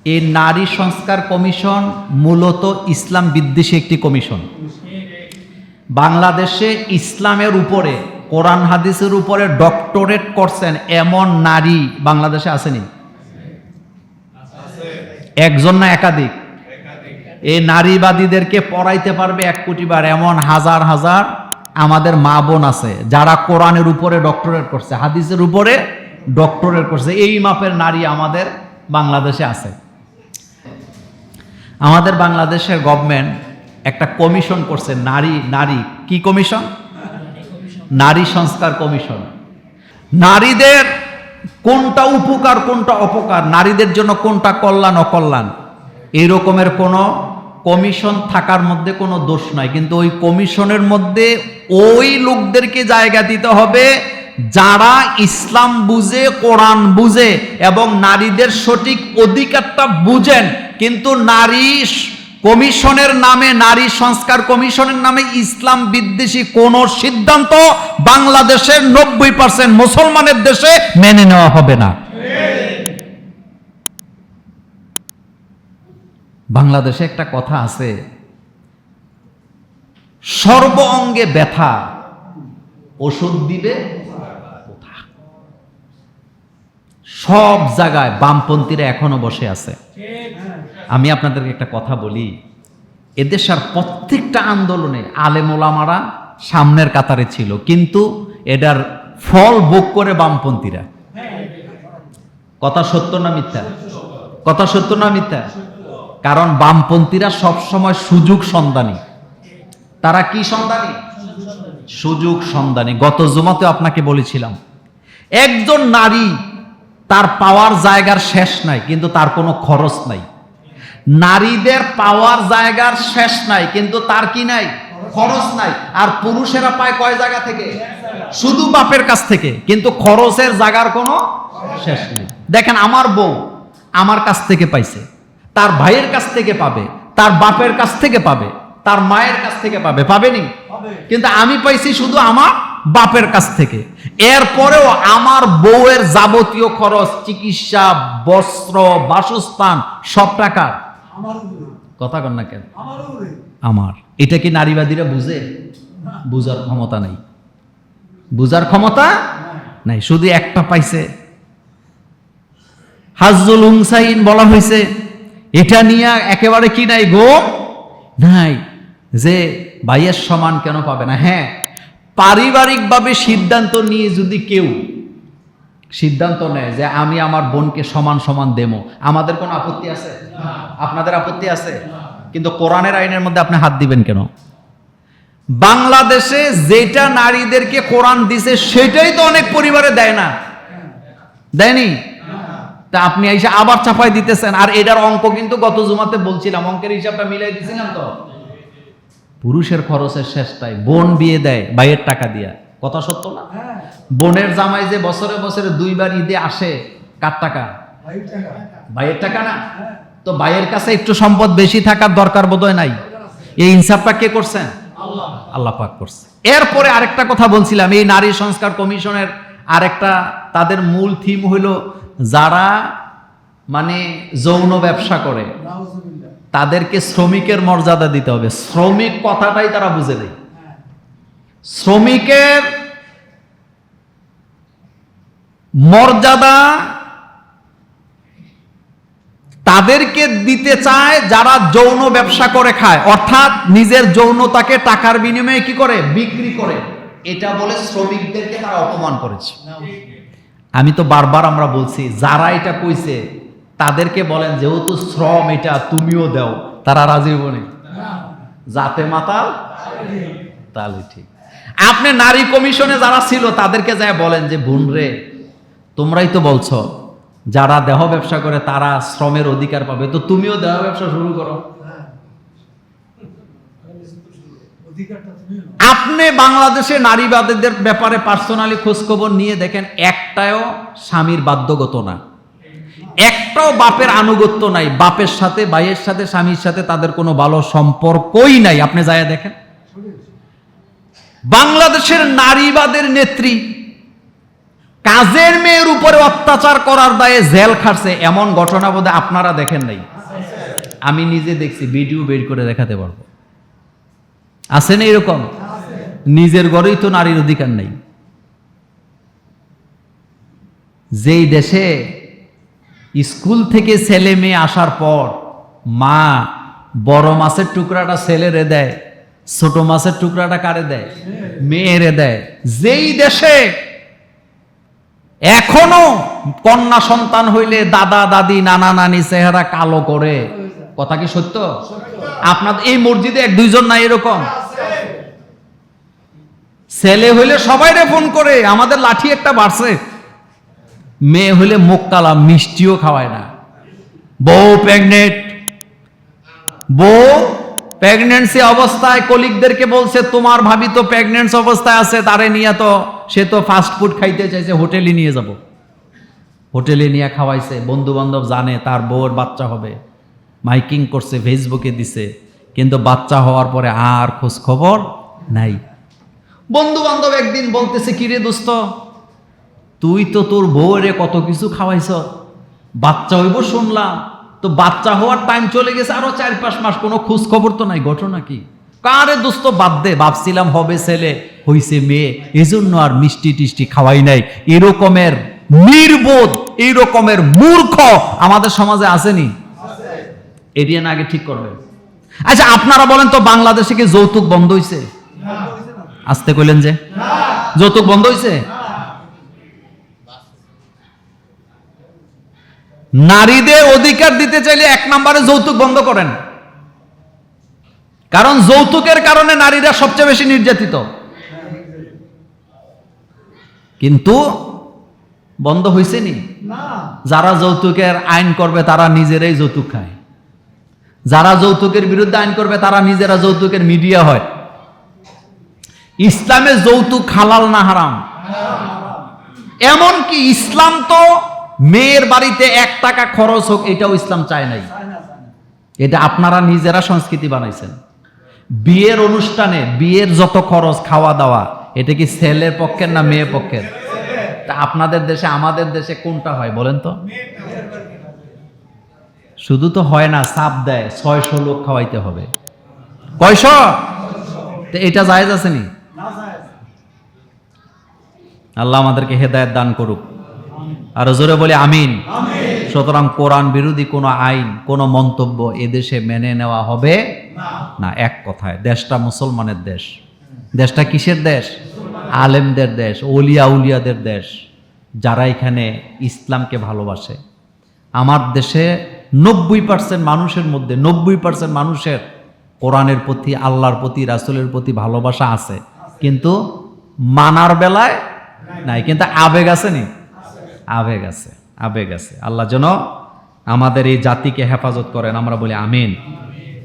এই নারী সংস্কার কমিশন মূলত ইসলাম বিদ্বেষী একটি কমিশন। বাংলাদেশে ইসলামের উপরে, কোরআন হাদিসের উপরে ডক্টরেট করছেন এমন নারী বাংলাদেশে আসেনি? একজন না একাধিক? এই নারীবাদীদেরকে পড়াইতে পারবে 1 কোটি বার এমন হাজার হাজার আমাদের মা বোন আছে যারা কোরআনের উপরে ডক্টরেট করছে, হাদিসের উপরে ডক্টরেট করছে। এই মাপের নারী আমাদের বাংলাদেশে আছে। আমাদের বাংলাদেশের গভর্নমেন্ট একটা কমিশন করছে, নারী কি কমিশন? নারী সংস্কার কমিশন। নারীদের কোনটা উপকার কোনটা অপকার, নারীদের জন্য কোনটা কল্যাণ অকল্যাণ, এই রকমের কোনো কমিশন থাকার মধ্যে কোনো দোষ নাই। কিন্তু ওই কমিশনের মধ্যে ওই লোকদেরকে জায়গা দিতে হবে যারা ইসলাম বুঝে, কোরআন বুঝে এবং নারীদের সঠিক অধিকারটা বুঝেন। কিন্তু নারী কমিশনের নামে, নারী সংস্কার কমিশনের নামে ইসলাম বিদ্বেষী কোন সিদ্ধান্ত বাংলাদেশের 90% মুসলমানের দেশে মেনে নেওয়া হবে না। বাংলাদেশে একটা কথা আছে, সর্ব অঙ্গে ব্যথা, ওষুধ দিবে কোথা? সব জায়গায় বামপন্থীরা এখনো বসে আছে। আমি আপনাদেরকে একটা কথা বলি, এদেশের প্রত্যেকটা আন্দোলনে আলেম ওলামারা সামনের কাতারে ছিল, কিন্তু এটার ফল ভোগ করে বামপন্থীরা। কথা সত্য না মিথ্যা? কথা সত্য না মিথ্যা? কারণ বামপন্থীরা সবসময় সুযোগ সন্ধানী। তারা কি সন্ধানী? সুযোগ সন্ধানী। গত জুমাতে আপনাকে বলেছিলাম, একজন নারী তার পাওয়ার জায়গার শেষ নাই, কিন্তু তার কোনো খরচ নাই। নারীদের পাওয়ার জায়গার শেষ নাই, কিন্তু তার কি নাই? খরচ নাই। আর পুরুষেরা পায় কয় জায়গা থেকে? শুধু বাপের কাছ থেকে, কিন্তু খরচের জায়গার কোনো শেষ নেই। দেখেন, আমার বউ আমার কাছ থেকে পাইছে, তার ভাইয়ের কাছ থেকে পাবে, তার বাপের কাছ থেকে পাবে, তার মায়ের কাছ থেকে পাবে, পাবেনি? কিন্তু আমি পাইছি শুধু আমার বাপের কাছ থেকে। এরপরেও আমার বউয়ের যাবতীয় খরচ, চিকিৎসা, বস্ত্র, বাসস্থান সব টাকা কথা কন না কেন? আমার। এটা কি নারীবাদীরা বুঝে? বুঝার ক্ষমতা নাই, বুঝার ক্ষমতা নাই। শুধু একটা পাইছে, হাজ্জুল উনসাইন বলা হয়েছে। এটা নিয়ে একেবারে কি নাই গো নাই, যে ভাইয়ের সমান কেন পাবে না। হ্যাঁ, পারিবারিকভাবে সিদ্ধান্ত নিয়ে যদি কেউ সিদ্ধান্ত নেয় যে আমি আমার বোনকে সমান সমান দেবো, আমাদের কোনো আপত্তি আছে? আপনাদের আপত্তি আছে? কিন্তু কোরআনের আইনের মধ্যে আপনি হাত দিবেন কেন? বাংলাদেশে যেটা নারীদেরকে কোরআন দিছে সেটাই তো অনেক পরিবারে দেয় না, দেয়নি? তা আপনি এসে আবার চাপাই দিতেছেন। আর এটার অঙ্ক কিন্তু গত জুমাতে বলছিলাম, অঙ্কের হিসাবটা মিলাই দিছিলাম তো। পুরুষের খরচের শেষটাই বোন বিয়ে দেয় ভাইয়ের টাকা দিয়া। কথা সত্য না? বোনের জামাই যে বছরে বছরে 2 বার ঈদে আসে, কার টাকা? ভাইয়ের টাকা না? তো ভাইয়ের কাছে একটু সম্পদ বেশি থাকার দরকার বোধহয় নাই। এই ইনসাফটা কে করছেন? আল্লাহ পাক করছে। এরপরে আরেকটা কথা বলছিলাম, এই নারী সংস্কার কমিশনের আরেকটা তাদের মূল থিম হলো, যারা মানে যৌন ব্যবসা করে তাদেরকে শ্রমিকের মর্যাদা দিতে হবে। শ্রমিক কথাটাই তারা বুঝে নেই। শ্রমিকের মর্যাদা তাদেরকে দিতে চায় যারা যৌন ব্যবসা করে খায়, অর্থাৎ নিজের যৌনতাকে টাকার বিনিময়ে কি করে? বিক্রি করে। এটা বলে শ্রমিকদেরকে তারা অপমান করেছে। আমি তো বারবার আমরা বলছি, যারা এটা কইছে তাদেরকে বলেন যেহেতু শ্রম এটা তুমিও দাও, তারা রাজি বনে যাতে মাতাল তাহলে ঠিক। আপনি নারী কমিশনে যারা ছিল তাদেরকে যায় বলেন যে বোন রে, তোমরাই তো বলছো যারা দেহ ব্যবসা করে তারা শ্রমের অধিকার পাবে, তো তুমিও দেহ ব্যবসা শুরু করো। আপনি বাংলাদেশে নারীবাদীদের ব্যাপারে পার্সোনালি খোঁজখবর নিয়ে দেখেন, একটাও স্বামীর বাধ্যগত না, একটাও বাপের আনুগত্য নাই। বাপের সাথে, ভাইয়ের সাথে, স্বামীর সাথে তাদের কোনো ভালো সম্পর্কই নাই। আপনি যায় দেখেন, বাংলাদেশের নারীবাদের নেত্রী কাজের মেয়ের উপরে অত্যাচার করার দায়ে জেল খাটছে, এমন ঘটনা বোধহয় আপনারা দেখেন নাই। আমি নিজে দেখছি, ভিডিও বের করে দেখাতে পারবো। আছে না এরকম? নিজের ঘরেই তো নারীর অধিকার নাই। যেই দেশে স্কুল থেকে ছেলে মেয়ে আসার পর মা বড় মাছের টুকরাটা ছেলেরে দেয়, ছোট মাছের টুকরাটা কারে দেয়? মেয়েরে দেয়। যেই দেশে এখনো কন্যা সন্তান হইলে দাদা দাদি নানা নানি চেহারা কালো করে, কথা কি সত্য? আপনাদের এই মসজিদে এক দুইজন নাই এরকম? ছেলে হইলে সবাইরে ফোন করে আমাদের লাঠি একটা বাড়ছে, মেয়ে হইলে মুখ কালা, মিষ্টিও খাওয়ায় না। বউ প্রেগনেন্ট, বউ প্রেগনেন্সি অবস্থায় কলিগদেরকে বলছে তোমার ভাবি তো প্রেগনেন্সি অবস্থায় আছে, তারে নিয়ে তো সে তো ফাস্ট ফুড খাইতে চাইছে, হোটেলে নিয়ে যাব। হোটেলে নিয়ে খাওয়াইছে, বন্ধু বান্ধব জানে তার বউর বাচ্চা হবে, মাইকিং করছে, ফেসবুকে দিছে, কিন্তু বাচ্চা হওয়ার পরে আর খোঁজ খবর নাই। বন্ধু বান্ধব একদিন বলতেছে, কিরে দোস্ত তুই তো তোর বউরে কত কিছু খাওয়াইছ, বাচ্চা হইব শুনলাম, তো বাচ্চা হওয়ার টাইম চলে গেছে আরো 4-5 মাস, কোনো খোঁজ খবর তো নাই, ঘটনা কি? কারে দোস্ত বাদ দে, ভাবছিলাম হবে ছেলে, হইছে মেয়ে, এজন্য আর মিষ্টি টিষ্টি খাওয়াই নাই। এরকমের নির্বোধ, এইরকমের মূর্খ আমাদের সমাজে আসেনি? এরিয়া না আগে ঠিক করবেন। আচ্ছা আপনারা বলেন তো, বাংলাদেশে কি যৌতুক বন্ধ হইছে? আসতে কইলেন যে যৌতুক বন্ধ হইছে? নারীদের অধিকার দিতে চাইলে 1 নম্বরে যৌতুক বন্ধ করেন, কারণ যৌতুকের কারণে নারীরা সবচেয়ে বেশি নির্যাতিত। কিন্তু বন্ধ হইছে নি? যারা যৌতুকের আইন করবে তারা নিজেরাই যৌতুক খায়, যারা যৌতুকের বিরুদ্ধে আইন করবে তারা নিজেরা যৌতুকের মিডিয়া হয়। ইসলামে যৌতুক হালাল না হারাম? এমনকি ইসলাম তো মেয়ের বাড়িতে 1 টাকা খরচ হোক এটাও ইসলাম চায় নাই। এটা আপনারা নিজেরা সংস্কৃতি বানাইছেন। বিয়ের অনুষ্ঠানে বিয়ের যত খরচ, খাওয়া দাওয়া, এটা কি ছেলের পক্ষের না মেয়ের পক্ষের? তা আপনাদের দেশে আমাদের দেশে কোনটা হয় বলেন তো? শুধু তো হয় না, চাপ দেয় 600 লোক খাওয়াইতে হবে। কয়শো? তো এটা জায়েজ আছে নি? আল্লাহ আমাদেরকে হেদায়েত দান করুক, আর জোরে বলে আমিন। সুতরাং কোরআন বিরোধী কোনো আইন, কোনো মন্তব্য এদেশে মেনে নেওয়া হবে না। এক কথায় দেশটা মুসলমানের দেশ। দেশটা কিসের দেশ? আলেমদের দেশ, ওলিয়া উলিয়াদের দেশ, যারা এখানে ইসলামকে ভালোবাসে। আমার দেশে 90% মানুষের মধ্যে 90% মানুষের কোরআনের প্রতি, আল্লাহর প্রতি, রাসূলের প্রতি ভালোবাসা আছে, কিন্তু মানার বেলায় নাই। কিন্তু আবেগ আছে নি? আবেগ আছে, আবেগ আছে। আল্লাহ যেন আমাদের এই জাতিকে হেফাজত করেন, আমরা বলি আমিন।